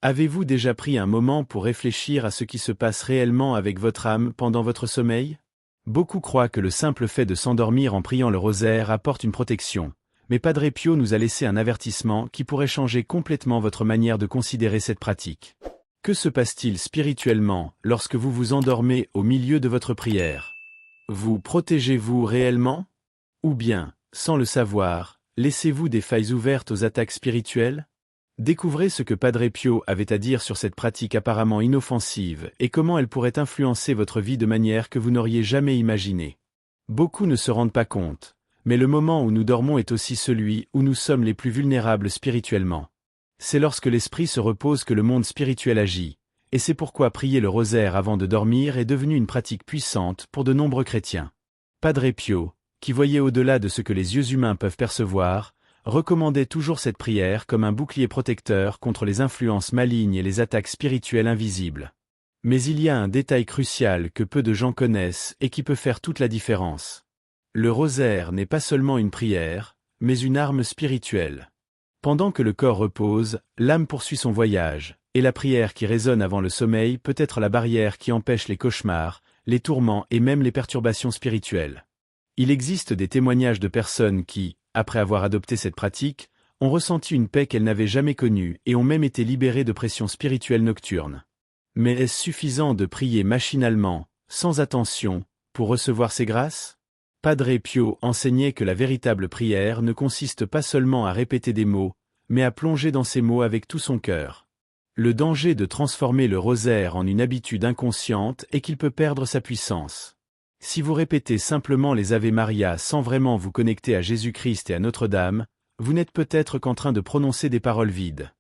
Avez-vous déjà pris un moment pour réfléchir à ce qui se passe réellement avec votre âme pendant votre sommeil? Beaucoup croient que le simple fait de s'endormir en priant le rosaire apporte une protection, mais Padre Pio nous a laissé un avertissement qui pourrait changer complètement votre manière de considérer cette pratique. Que se passe-t-il spirituellement lorsque vous vous endormez au milieu de votre prière? Vous protégez-vous réellement? Ou bien, sans le savoir, laissez-vous des failles ouvertes aux attaques spirituelles? Découvrez ce que Padre Pio avait à dire sur cette pratique apparemment inoffensive et comment elle pourrait influencer votre vie de manière que vous n'auriez jamais imaginée. Beaucoup ne se rendent pas compte, mais le moment où nous dormons est aussi celui où nous sommes les plus vulnérables spirituellement. C'est lorsque l'esprit se repose que le monde spirituel agit, et c'est pourquoi prier le rosaire avant de dormir est devenu une pratique puissante pour de nombreux chrétiens. Padre Pio, qui voyait au-delà de ce que les yeux humains peuvent percevoir, recommandait toujours cette prière comme un bouclier protecteur contre les influences malignes et les attaques spirituelles invisibles. Mais il y a un détail crucial que peu de gens connaissent et qui peut faire toute la différence. Le rosaire n'est pas seulement une prière, mais une arme spirituelle. Pendant que le corps repose, l'âme poursuit son voyage, et la prière qui résonne avant le sommeil peut être la barrière qui empêche les cauchemars, les tourments et même les perturbations spirituelles. Il existe des témoignages de personnes qui, après avoir adopté cette pratique, ont ressenti une paix qu'elles n'avaient jamais connue et ont même été libérées de pressions spirituelles nocturnes. Mais est-ce suffisant de prier machinalement, sans attention, pour recevoir ces grâces? Padre Pio enseignait que la véritable prière ne consiste pas seulement à répéter des mots, mais à plonger dans ces mots avec tout son cœur. Le danger de transformer le rosaire en une habitude inconsciente est qu'il peut perdre sa puissance. Si vous répétez simplement les Ave Maria sans vraiment vous connecter à Jésus-Christ et à Notre-Dame, vous n'êtes peut-être qu'en train de prononcer des paroles vides.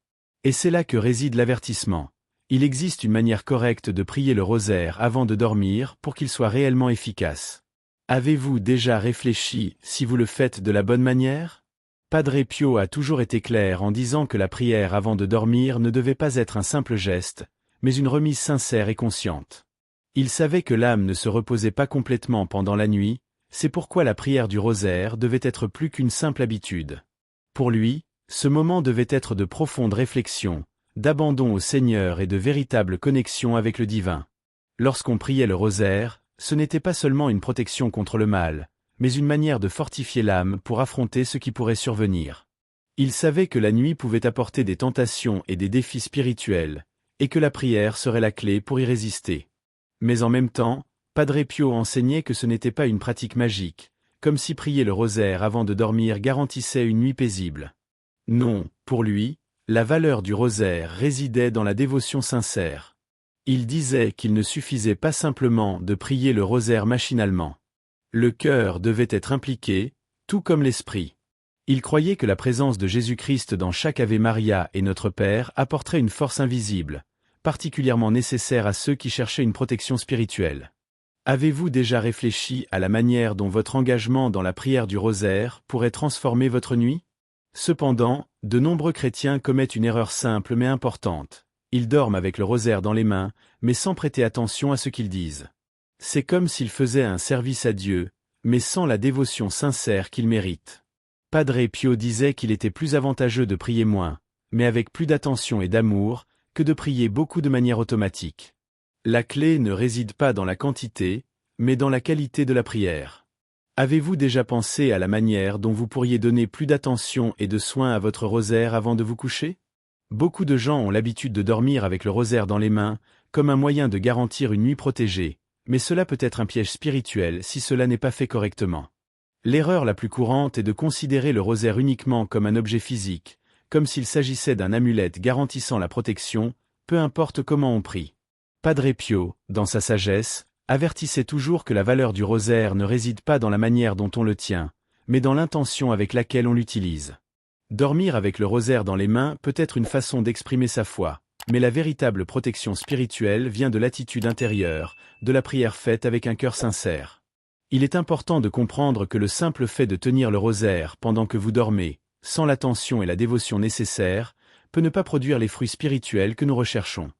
Et c'est là que réside l'avertissement. Il existe une manière correcte de prier le rosaire avant de dormir pour qu'il soit réellement efficace. Avez-vous déjà réfléchi si vous le faites de la bonne manière? Padre Pio a toujours été clair en disant que la prière avant de dormir ne devait pas être un simple geste, mais une remise sincère et consciente. Il savait que l'âme ne se reposait pas complètement pendant la nuit, c'est pourquoi la prière du rosaire devait être plus qu'une simple habitude. Pour lui, ce moment devait être de profonde réflexion, d'abandon au Seigneur et de véritable connexion avec le divin. Lorsqu'on priait le rosaire, ce n'était pas seulement une protection contre le mal, mais une manière de fortifier l'âme pour affronter ce qui pourrait survenir. Il savait que la nuit pouvait apporter des tentations et des défis spirituels, et que la prière serait la clé pour y résister. Mais en même temps, Padre Pio enseignait que ce n'était pas une pratique magique, comme si prier le rosaire avant de dormir garantissait une nuit paisible. Non, pour lui, la valeur du rosaire résidait dans la dévotion sincère. Il disait qu'il ne suffisait pas simplement de prier le rosaire machinalement. Le cœur devait être impliqué, tout comme l'esprit. Il croyait que la présence de Jésus-Christ dans chaque Ave Maria et Notre Père apporterait une force invisible, particulièrement nécessaire à ceux qui cherchaient une protection spirituelle. Avez-vous déjà réfléchi à la manière dont votre engagement dans la prière du rosaire pourrait transformer votre nuit? Cependant, de nombreux chrétiens commettent une erreur simple mais importante. Ils dorment avec le rosaire dans les mains, mais sans prêter attention à ce qu'ils disent. C'est comme s'ils faisaient un service à Dieu, mais sans la dévotion sincère qu'il mérite. Padre Pio disait qu'il était plus avantageux de prier moins, mais avec plus d'attention et d'amour, que de prier beaucoup de manière automatique. La clé ne réside pas dans la quantité, mais dans la qualité de la prière. Avez-vous déjà pensé à la manière dont vous pourriez donner plus d'attention et de soin à votre rosaire avant de vous coucher? Beaucoup de gens ont l'habitude de dormir avec le rosaire dans les mains, comme un moyen de garantir une nuit protégée, mais cela peut être un piège spirituel si cela n'est pas fait correctement. L'erreur la plus courante est de considérer le rosaire uniquement comme un objet physique, comme s'il s'agissait d'un amulette garantissant la protection, peu importe comment on prie. Padre Pio, dans sa sagesse, avertissait toujours que la valeur du rosaire ne réside pas dans la manière dont on le tient, mais dans l'intention avec laquelle on l'utilise. Dormir avec le rosaire dans les mains peut être une façon d'exprimer sa foi, mais la véritable protection spirituelle vient de l'attitude intérieure, de la prière faite avec un cœur sincère. Il est important de comprendre que le simple fait de tenir le rosaire pendant que vous dormez, sans l'attention et la dévotion nécessaires, peut ne pas produire les fruits spirituels que nous recherchons.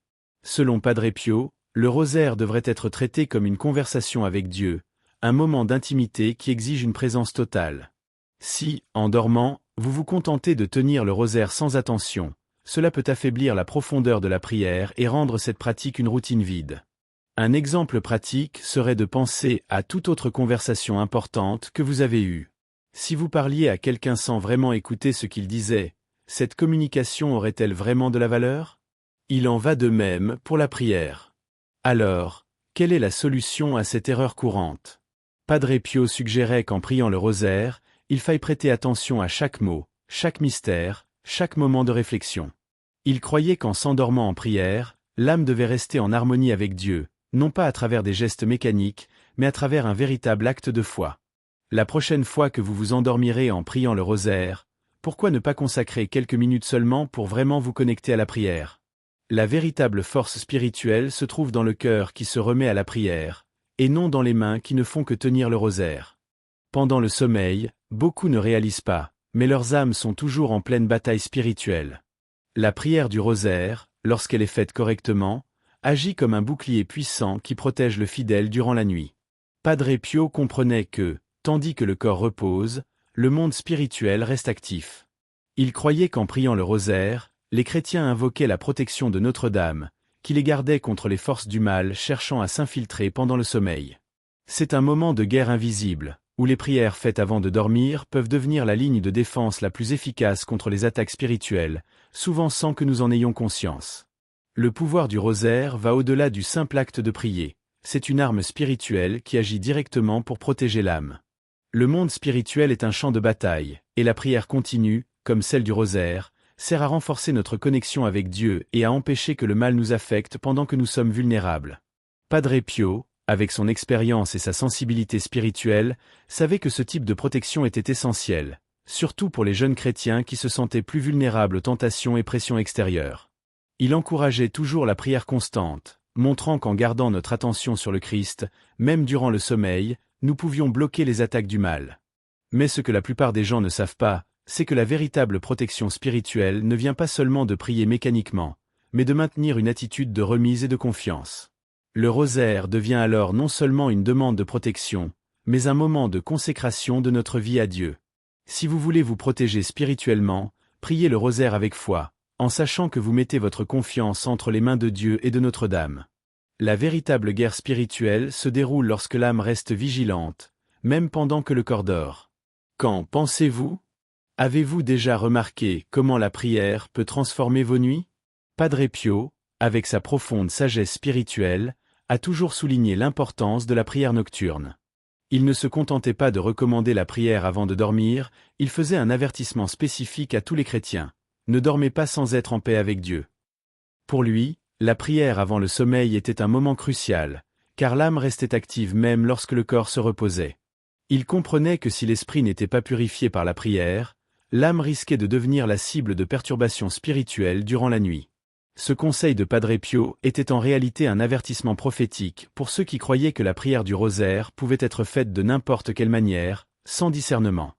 Selon Padre Pio, le rosaire devrait être traité comme une conversation avec Dieu, un moment d'intimité qui exige une présence totale. Si, en dormant, vous vous contentez de tenir le rosaire sans attention, cela peut affaiblir la profondeur de la prière et rendre cette pratique une routine vide. Un exemple pratique serait de penser à toute autre conversation importante que vous avez eue. Si vous parliez à quelqu'un sans vraiment écouter ce qu'il disait, cette communication aurait-elle vraiment de la valeur? Il en va de même pour la prière. Alors, quelle est la solution à cette erreur courante? Padre Pio suggérait qu'en priant le rosaire, il faille prêter attention à chaque mot, chaque mystère, chaque moment de réflexion. Il croyait qu'en s'endormant en prière, l'âme devait rester en harmonie avec Dieu, non pas à travers des gestes mécaniques, mais à travers un véritable acte de foi. La prochaine fois que vous vous endormirez en priant le rosaire, pourquoi ne pas consacrer quelques minutes seulement pour vraiment vous connecter à la prière? La véritable force spirituelle se trouve dans le cœur qui se remet à la prière, et non dans les mains qui ne font que tenir le rosaire. Pendant le sommeil, beaucoup ne réalisent pas, mais leurs âmes sont toujours en pleine bataille spirituelle. La prière du rosaire, lorsqu'elle est faite correctement, agit comme un bouclier puissant qui protège le fidèle durant la nuit. Padre Pio comprenait que, tandis que le corps repose, le monde spirituel reste actif. Il croyait qu'en priant le rosaire, les chrétiens invoquaient la protection de Notre-Dame, qui les gardait contre les forces du mal cherchant à s'infiltrer pendant le sommeil. C'est un moment de guerre invisible, où les prières faites avant de dormir peuvent devenir la ligne de défense la plus efficace contre les attaques spirituelles, souvent sans que nous en ayons conscience. Le pouvoir du rosaire va au-delà du simple acte de prier. C'est une arme spirituelle qui agit directement pour protéger l'âme. Le monde spirituel est un champ de bataille, et la prière continue, comme celle du rosaire, sert à renforcer notre connexion avec Dieu et à empêcher que le mal nous affecte pendant que nous sommes vulnérables. Padre Pio, avec son expérience et sa sensibilité spirituelle, savait que ce type de protection était essentiel, surtout pour les jeunes chrétiens qui se sentaient plus vulnérables aux tentations et pressions extérieures. Il encourageait toujours la prière constante, montrant qu'en gardant notre attention sur le Christ, même durant le sommeil, nous pouvions bloquer les attaques du mal. Mais ce que la plupart des gens ne savent pas, c'est que la véritable protection spirituelle ne vient pas seulement de prier mécaniquement, mais de maintenir une attitude de remise et de confiance. Le rosaire devient alors non seulement une demande de protection, mais un moment de consécration de notre vie à Dieu. Si vous voulez vous protéger spirituellement, priez le rosaire avec foi, en sachant que vous mettez votre confiance entre les mains de Dieu et de Notre-Dame. La véritable guerre spirituelle se déroule lorsque l'âme reste vigilante, même pendant que le corps dort. Qu'en pensez-vous? Avez-vous déjà remarqué comment la prière peut transformer vos nuits? Padre Pio, avec sa profonde sagesse spirituelle, a toujours souligné l'importance de la prière nocturne. Il ne se contentait pas de recommander la prière avant de dormir, il faisait un avertissement spécifique à tous les chrétiens. Ne dormez pas sans être en paix avec Dieu. Pour lui, la prière avant le sommeil était un moment crucial, car l'âme restait active même lorsque le corps se reposait. Il comprenait que si l'esprit n'était pas purifié par la prière, l'âme risquait de devenir la cible de perturbations spirituelles durant la nuit. Ce conseil de Padre Pio était en réalité un avertissement prophétique pour ceux qui croyaient que la prière du rosaire pouvait être faite de n'importe quelle manière, sans discernement.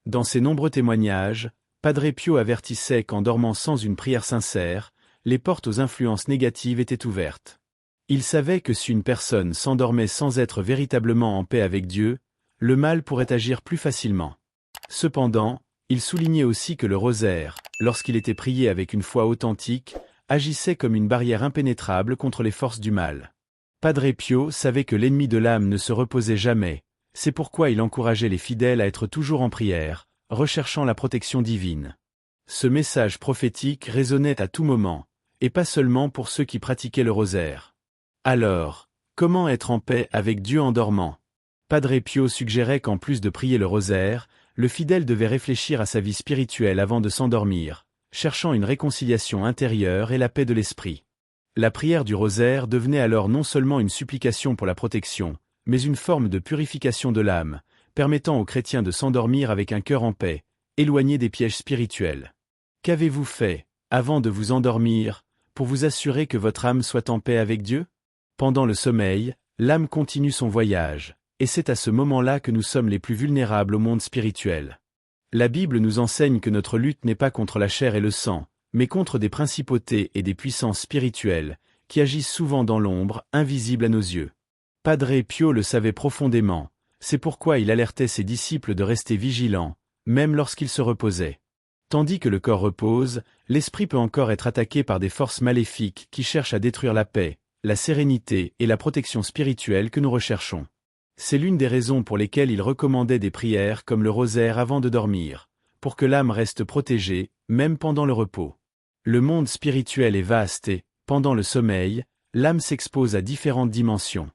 Dans ses nombreux témoignages, Padre Pio avertissait qu'en dormant sans une prière sincère, les portes aux influences négatives étaient ouvertes. Il savait que si une personne s'endormait sans être véritablement en paix avec Dieu, le mal pourrait agir plus facilement. Cependant, il soulignait aussi que le rosaire, lorsqu'il était prié avec une foi authentique, agissait comme une barrière impénétrable contre les forces du mal. Padre Pio savait que l'ennemi de l'âme ne se reposait jamais, c'est pourquoi il encourageait les fidèles à être toujours en prière, recherchant la protection divine. Ce message prophétique résonnait à tout moment, et pas seulement pour ceux qui pratiquaient le rosaire. Alors, comment être en paix avec Dieu en dormant? Padre Pio suggérait qu'en plus de prier le rosaire, le fidèle devait réfléchir à sa vie spirituelle avant de s'endormir, cherchant une réconciliation intérieure et la paix de l'esprit. La prière du rosaire devenait alors non seulement une supplication pour la protection, mais une forme de purification de l'âme, permettant aux chrétiens de s'endormir avec un cœur en paix, éloigné des pièges spirituels. Qu'avez-vous fait, avant de vous endormir, pour vous assurer que votre âme soit en paix avec Dieu? Pendant le sommeil, l'âme continue son voyage, et c'est à ce moment-là que nous sommes les plus vulnérables au monde spirituel. La Bible nous enseigne que notre lutte n'est pas contre la chair et le sang, mais contre des principautés et des puissances spirituelles, qui agissent souvent dans l'ombre, invisibles à nos yeux. Padre Pio le savait profondément, c'est pourquoi il alertait ses disciples de rester vigilants, même lorsqu'ils se reposaient. Tandis que le corps repose, l'esprit peut encore être attaqué par des forces maléfiques qui cherchent à détruire la paix, la sérénité et la protection spirituelle que nous recherchons. C'est l'une des raisons pour lesquelles il recommandait des prières comme le rosaire avant de dormir, pour que l'âme reste protégée, même pendant le repos. Le monde spirituel est vaste et, pendant le sommeil, l'âme s'expose à différentes dimensions.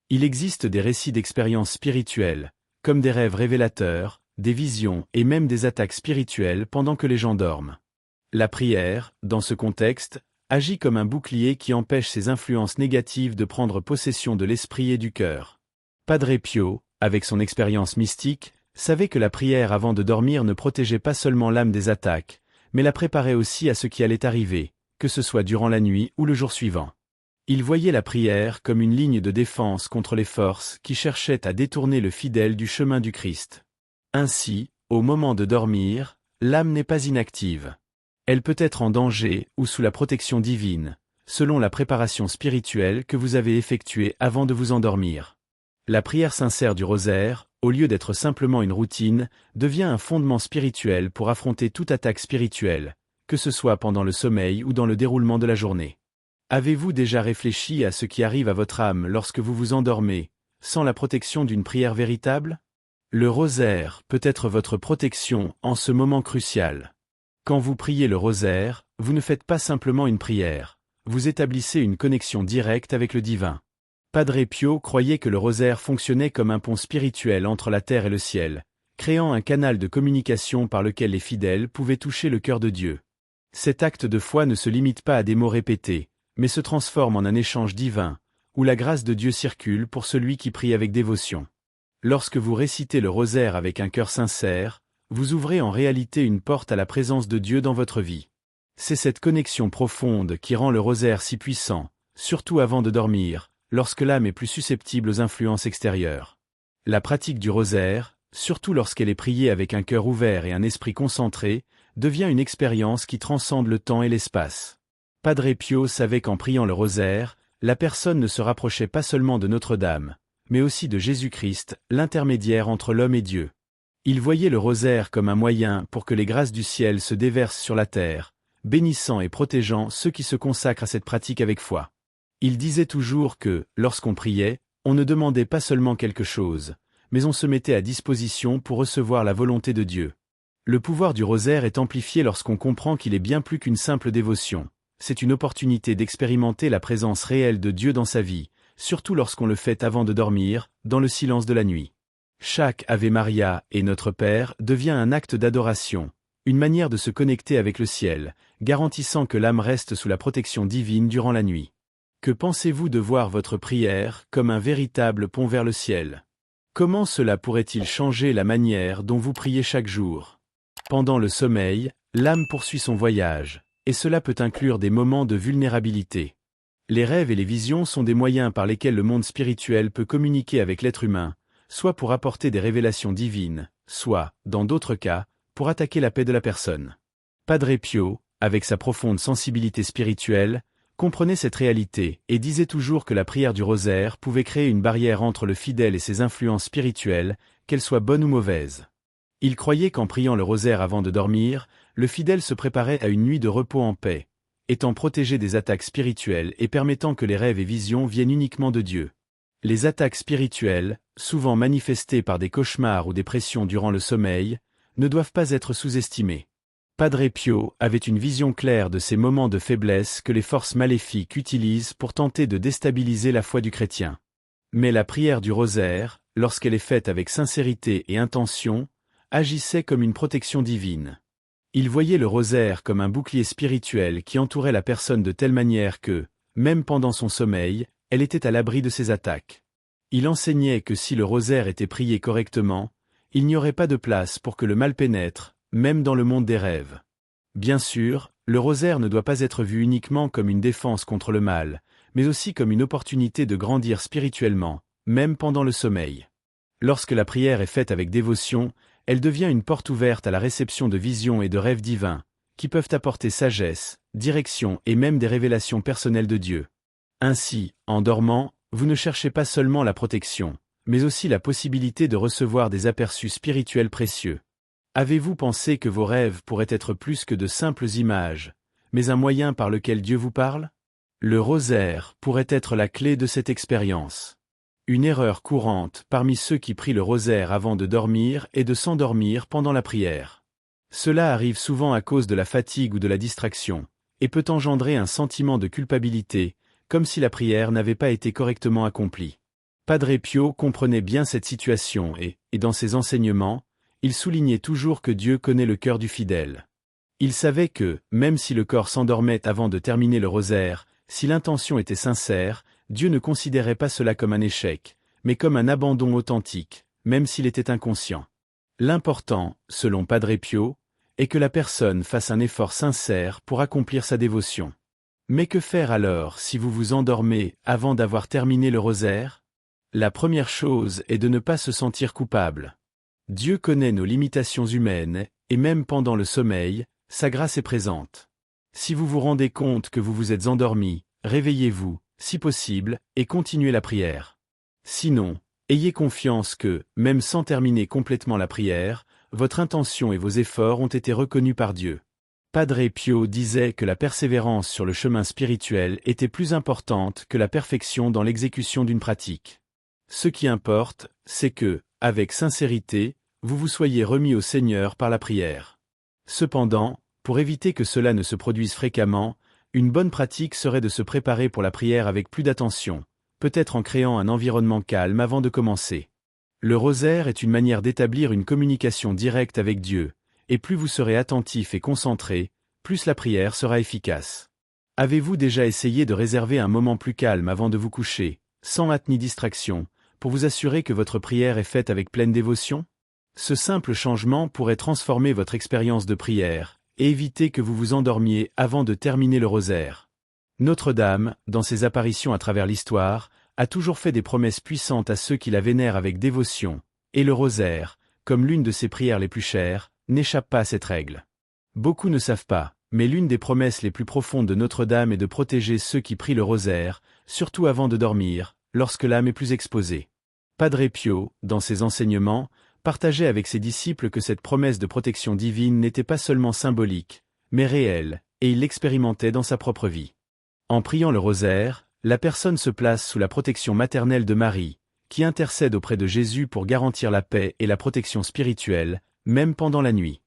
Il existe des récits d'expériences spirituelles, comme des rêves révélateurs, des visions et même des attaques spirituelles pendant que les gens dorment. La prière, dans ce contexte, agit comme un bouclier qui empêche ces influences négatives de prendre possession de l'esprit et du cœur. Padre Pio, avec son expérience mystique, savait que la prière avant de dormir ne protégeait pas seulement l'âme des attaques, mais la préparait aussi à ce qui allait arriver, que ce soit durant la nuit ou le jour suivant. Il voyait la prière comme une ligne de défense contre les forces qui cherchaient à détourner le fidèle du chemin du Christ. Ainsi, au moment de dormir, l'âme n'est pas inactive. Elle peut être en danger ou sous la protection divine, selon la préparation spirituelle que vous avez effectuée avant de vous endormir. La prière sincère du rosaire, au lieu d'être simplement une routine, devient un fondement spirituel pour affronter toute attaque spirituelle, que ce soit pendant le sommeil ou dans le déroulement de la journée. Avez-vous déjà réfléchi à ce qui arrive à votre âme lorsque vous vous endormez, sans la protection d'une prière véritable ? Le rosaire peut être votre protection en ce moment crucial. Quand vous priez le rosaire, vous ne faites pas simplement une prière, vous établissez une connexion directe avec le divin. Padre Pio croyait que le rosaire fonctionnait comme un pont spirituel entre la terre et le ciel, créant un canal de communication par lequel les fidèles pouvaient toucher le cœur de Dieu. Cet acte de foi ne se limite pas à des mots répétés, mais se transforme en un échange divin, où la grâce de Dieu circule pour celui qui prie avec dévotion. Lorsque vous récitez le rosaire avec un cœur sincère, vous ouvrez en réalité une porte à la présence de Dieu dans votre vie. C'est cette connexion profonde qui rend le rosaire si puissant, surtout avant de dormir, lorsque l'âme est plus susceptible aux influences extérieures. La pratique du rosaire, surtout lorsqu'elle est priée avec un cœur ouvert et un esprit concentré, devient une expérience qui transcende le temps et l'espace. Padre Pio savait qu'en priant le rosaire, la personne ne se rapprochait pas seulement de Notre-Dame, mais aussi de Jésus-Christ, l'intermédiaire entre l'homme et Dieu. Il voyait le rosaire comme un moyen pour que les grâces du ciel se déversent sur la terre, bénissant et protégeant ceux qui se consacrent à cette pratique avec foi. Il disait toujours que, lorsqu'on priait, on ne demandait pas seulement quelque chose, mais on se mettait à disposition pour recevoir la volonté de Dieu. Le pouvoir du rosaire est amplifié lorsqu'on comprend qu'il est bien plus qu'une simple dévotion. C'est une opportunité d'expérimenter la présence réelle de Dieu dans sa vie, surtout lorsqu'on le fait avant de dormir, dans le silence de la nuit. Chaque Ave Maria et Notre Père devient un acte d'adoration, une manière de se connecter avec le ciel, garantissant que l'âme reste sous la protection divine durant la nuit. Que pensez-vous de voir votre prière comme un véritable pont vers le ciel ? Comment cela pourrait-il changer la manière dont vous priez chaque jour ? Pendant le sommeil, l'âme poursuit son voyage, et cela peut inclure des moments de vulnérabilité. Les rêves et les visions sont des moyens par lesquels le monde spirituel peut communiquer avec l'être humain, soit pour apporter des révélations divines, soit, dans d'autres cas, pour attaquer la paix de la personne. Padre Pio, avec sa profonde sensibilité spirituelle, comprenait cette réalité et disait toujours que la prière du rosaire pouvait créer une barrière entre le fidèle et ses influences spirituelles, qu'elles soient bonnes ou mauvaises. Il croyait qu'en priant le rosaire avant de dormir, le fidèle se préparait à une nuit de repos en paix, étant protégé des attaques spirituelles et permettant que les rêves et visions viennent uniquement de Dieu. Les attaques spirituelles, souvent manifestées par des cauchemars ou des pressions durant le sommeil, ne doivent pas être sous-estimées. Padre Pio avait une vision claire de ces moments de faiblesse que les forces maléfiques utilisent pour tenter de déstabiliser la foi du chrétien. Mais la prière du rosaire, lorsqu'elle est faite avec sincérité et intention, agissait comme une protection divine. Il voyait le rosaire comme un bouclier spirituel qui entourait la personne de telle manière que, même pendant son sommeil, elle était à l'abri de ses attaques. Il enseignait que si le rosaire était prié correctement, il n'y aurait pas de place pour que le mal pénètre, même dans le monde des rêves. Bien sûr, le rosaire ne doit pas être vu uniquement comme une défense contre le mal, mais aussi comme une opportunité de grandir spirituellement, même pendant le sommeil. Lorsque la prière est faite avec dévotion, elle devient une porte ouverte à la réception de visions et de rêves divins, qui peuvent apporter sagesse, direction et même des révélations personnelles de Dieu. Ainsi, en dormant, vous ne cherchez pas seulement la protection, mais aussi la possibilité de recevoir des aperçus spirituels précieux. Avez-vous pensé que vos rêves pourraient être plus que de simples images, mais un moyen par lequel Dieu vous parle? Le rosaire pourrait être la clé de cette expérience. Une erreur courante parmi ceux qui prient le rosaire avant de dormir est de s'endormir pendant la prière. Cela arrive souvent à cause de la fatigue ou de la distraction, et peut engendrer un sentiment de culpabilité, comme si la prière n'avait pas été correctement accomplie. Padre Pio comprenait bien cette situation et dans ses enseignements, il soulignait toujours que Dieu connaît le cœur du fidèle. Il savait que, même si le corps s'endormait avant de terminer le rosaire, si l'intention était sincère, Dieu ne considérait pas cela comme un échec, mais comme un abandon authentique, même s'il était inconscient. L'important, selon Padre Pio, est que la personne fasse un effort sincère pour accomplir sa dévotion. Mais que faire alors si vous vous endormez avant d'avoir terminé le rosaire? La première chose est de ne pas se sentir coupable. Dieu connaît nos limitations humaines, et même pendant le sommeil, sa grâce est présente. Si vous vous rendez compte que vous vous êtes endormi, réveillez-vous, si possible, et continuez la prière. Sinon, ayez confiance que, même sans terminer complètement la prière, votre intention et vos efforts ont été reconnus par Dieu. Padre Pio disait que la persévérance sur le chemin spirituel était plus importante que la perfection dans l'exécution d'une pratique. Ce qui importe, c'est que, avec sincérité, vous vous soyez remis au Seigneur par la prière. Cependant, pour éviter que cela ne se produise fréquemment, une bonne pratique serait de se préparer pour la prière avec plus d'attention, peut-être en créant un environnement calme avant de commencer. Le rosaire est une manière d'établir une communication directe avec Dieu, et plus vous serez attentif et concentré, plus la prière sera efficace. Avez-vous déjà essayé de réserver un moment plus calme avant de vous coucher, sans hâte ni distraction, pour vous assurer que votre prière est faite avec pleine dévotion? Ce simple changement pourrait transformer votre expérience de prière, et éviter que vous vous endormiez avant de terminer le rosaire. Notre-Dame, dans ses apparitions à travers l'histoire, a toujours fait des promesses puissantes à ceux qui la vénèrent avec dévotion, et le rosaire, comme l'une de ses prières les plus chères, n'échappe pas à cette règle. Beaucoup ne savent pas, mais l'une des promesses les plus profondes de Notre-Dame est de protéger ceux qui prient le rosaire, surtout avant de dormir, lorsque l'âme est plus exposée. Padre Pio, dans ses enseignements, partageait avec ses disciples que cette promesse de protection divine n'était pas seulement symbolique, mais réelle, et il l'expérimentait dans sa propre vie. En priant le rosaire, la personne se place sous la protection maternelle de Marie, qui intercède auprès de Jésus pour garantir la paix et la protection spirituelle, même pendant la nuit.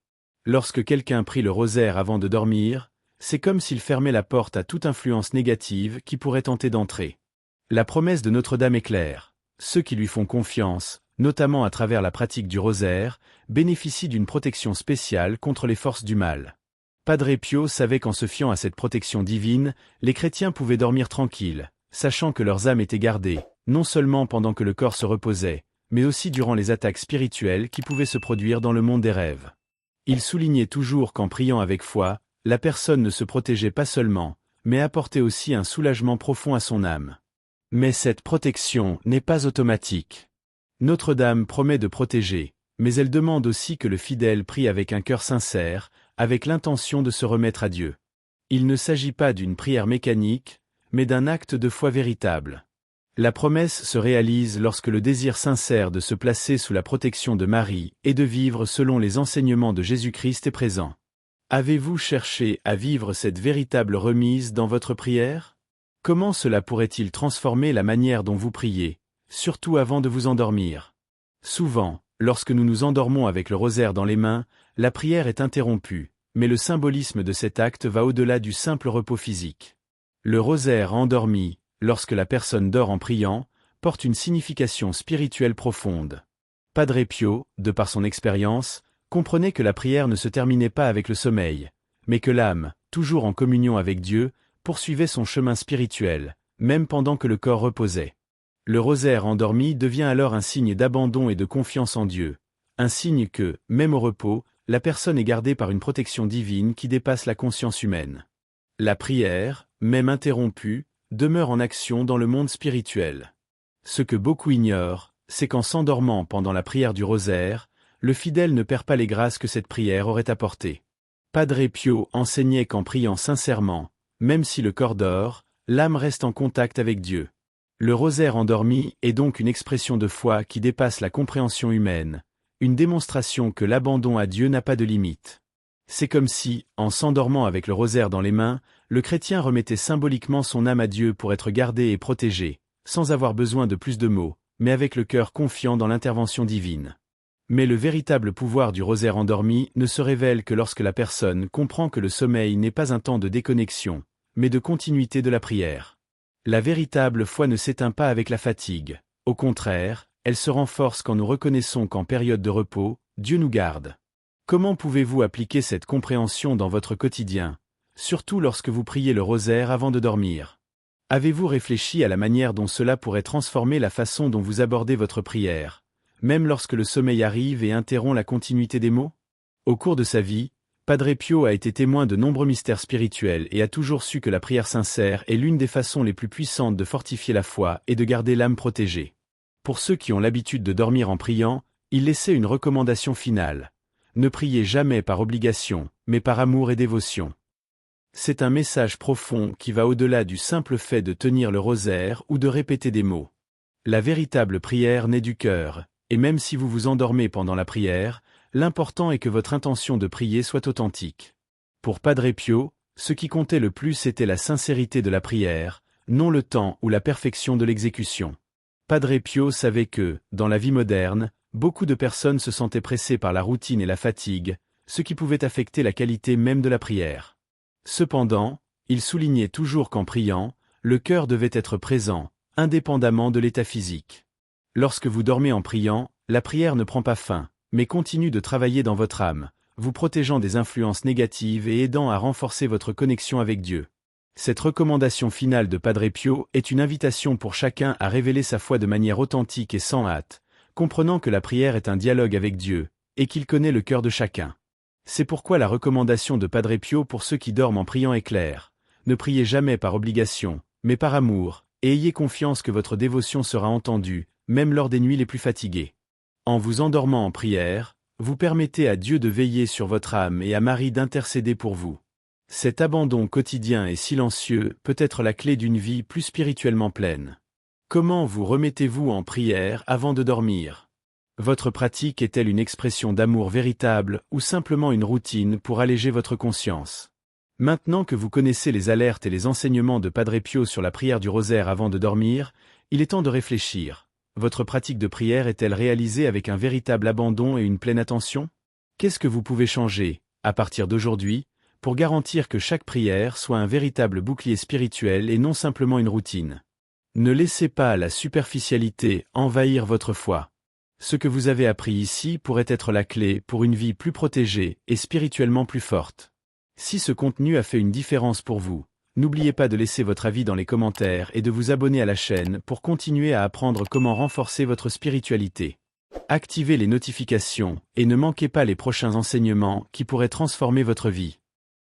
Lorsque quelqu'un prie le rosaire avant de dormir, c'est comme s'il fermait la porte à toute influence négative qui pourrait tenter d'entrer. La promesse de Notre-Dame est claire. Ceux qui lui font confiance, notamment à travers la pratique du rosaire, bénéficient d'une protection spéciale contre les forces du mal. Padre Pio savait qu'en se fiant à cette protection divine, les chrétiens pouvaient dormir tranquilles, sachant que leurs âmes étaient gardées, non seulement pendant que le corps se reposait, mais aussi durant les attaques spirituelles qui pouvaient se produire dans le monde des rêves. Il soulignait toujours qu'en priant avec foi, la personne ne se protégeait pas seulement, mais apportait aussi un soulagement profond à son âme. Mais cette protection n'est pas automatique. Notre-Dame promet de protéger, mais elle demande aussi que le fidèle prie avec un cœur sincère, avec l'intention de se remettre à Dieu. Il ne s'agit pas d'une prière mécanique, mais d'un acte de foi véritable. La promesse se réalise lorsque le désir sincère de se placer sous la protection de Marie et de vivre selon les enseignements de Jésus-Christ est présent. Avez-vous cherché à vivre cette véritable remise dans votre prière? Comment cela pourrait-il transformer la manière dont vous priez, surtout avant de vous endormir? Souvent, lorsque nous nous endormons avec le rosaire dans les mains, la prière est interrompue, mais le symbolisme de cet acte va au-delà du simple repos physique. Le rosaire endormi, lorsque la personne dort en priant, porte une signification spirituelle profonde. Padre Pio, de par son expérience, comprenait que la prière ne se terminait pas avec le sommeil, mais que l'âme, toujours en communion avec Dieu, poursuivait son chemin spirituel, même pendant que le corps reposait. Le rosaire endormi devient alors un signe d'abandon et de confiance en Dieu, un signe que, même au repos, la personne est gardée par une protection divine qui dépasse la conscience humaine. La prière, même interrompue, demeure en action dans le monde spirituel. Ce que beaucoup ignorent, c'est qu'en s'endormant pendant la prière du rosaire, le fidèle ne perd pas les grâces que cette prière aurait apportées. Padre Pio enseignait qu'en priant sincèrement, même si le corps dort, l'âme reste en contact avec Dieu. Le rosaire endormi est donc une expression de foi qui dépasse la compréhension humaine, une démonstration que l'abandon à Dieu n'a pas de limite. C'est comme si, en s'endormant avec le rosaire dans les mains, le chrétien remettait symboliquement son âme à Dieu pour être gardé et protégé, sans avoir besoin de plus de mots, mais avec le cœur confiant dans l'intervention divine. Mais le véritable pouvoir du rosaire endormi ne se révèle que lorsque la personne comprend que le sommeil n'est pas un temps de déconnexion, mais de continuité de la prière. La véritable foi ne s'éteint pas avec la fatigue. Au contraire, elle se renforce quand nous reconnaissons qu'en période de repos, Dieu nous garde. Comment pouvez-vous appliquer cette compréhension dans votre quotidien, surtout lorsque vous priez le rosaire avant de dormir? Avez-vous réfléchi à la manière dont cela pourrait transformer la façon dont vous abordez votre prière, même lorsque le sommeil arrive et interrompt la continuité des mots? Au cours de sa vie, Padre Pio a été témoin de nombreux mystères spirituels et a toujours su que la prière sincère est l'une des façons les plus puissantes de fortifier la foi et de garder l'âme protégée. Pour ceux qui ont l'habitude de dormir en priant, il laissait une recommandation finale. Ne priez jamais par obligation, mais par amour et dévotion. C'est un message profond qui va au-delà du simple fait de tenir le rosaire ou de répéter des mots. La véritable prière naît du cœur, et même si vous vous endormez pendant la prière, l'important est que votre intention de prier soit authentique. Pour Padre Pio, ce qui comptait le plus était la sincérité de la prière, non le temps ou la perfection de l'exécution. Padre Pio savait que, dans la vie moderne, beaucoup de personnes se sentaient pressées par la routine et la fatigue, ce qui pouvait affecter la qualité même de la prière. Cependant, il soulignait toujours qu'en priant, le cœur devait être présent, indépendamment de l'état physique. Lorsque vous dormez en priant, la prière ne prend pas fin, mais continue de travailler dans votre âme, vous protégeant des influences négatives et aidant à renforcer votre connexion avec Dieu. Cette recommandation finale de Padre Pio est une invitation pour chacun à révéler sa foi de manière authentique et sans hâte, comprenant que la prière est un dialogue avec Dieu, et qu'il connaît le cœur de chacun. C'est pourquoi la recommandation de Padre Pio pour ceux qui dorment en priant est claire. Ne priez jamais par obligation, mais par amour, et ayez confiance que votre dévotion sera entendue, même lors des nuits les plus fatiguées. En vous endormant en prière, vous permettez à Dieu de veiller sur votre âme et à Marie d'intercéder pour vous. Cet abandon quotidien et silencieux peut être la clé d'une vie plus spirituellement pleine. Comment vous remettez-vous en prière avant de dormir? Votre pratique est-elle une expression d'amour véritable ou simplement une routine pour alléger votre conscience? Maintenant que vous connaissez les alertes et les enseignements de Padre Pio sur la prière du rosaire avant de dormir, il est temps de réfléchir. Votre pratique de prière est-elle réalisée avec un véritable abandon et une pleine attention? Qu'est-ce que vous pouvez changer, à partir d'aujourd'hui, pour garantir que chaque prière soit un véritable bouclier spirituel et non simplement une routine? Ne laissez pas la superficialité envahir votre foi. Ce que vous avez appris ici pourrait être la clé pour une vie plus protégée et spirituellement plus forte. Si ce contenu a fait une différence pour vous, n'oubliez pas de laisser votre avis dans les commentaires et de vous abonner à la chaîne pour continuer à apprendre comment renforcer votre spiritualité. Activez les notifications et ne manquez pas les prochains enseignements qui pourraient transformer votre vie.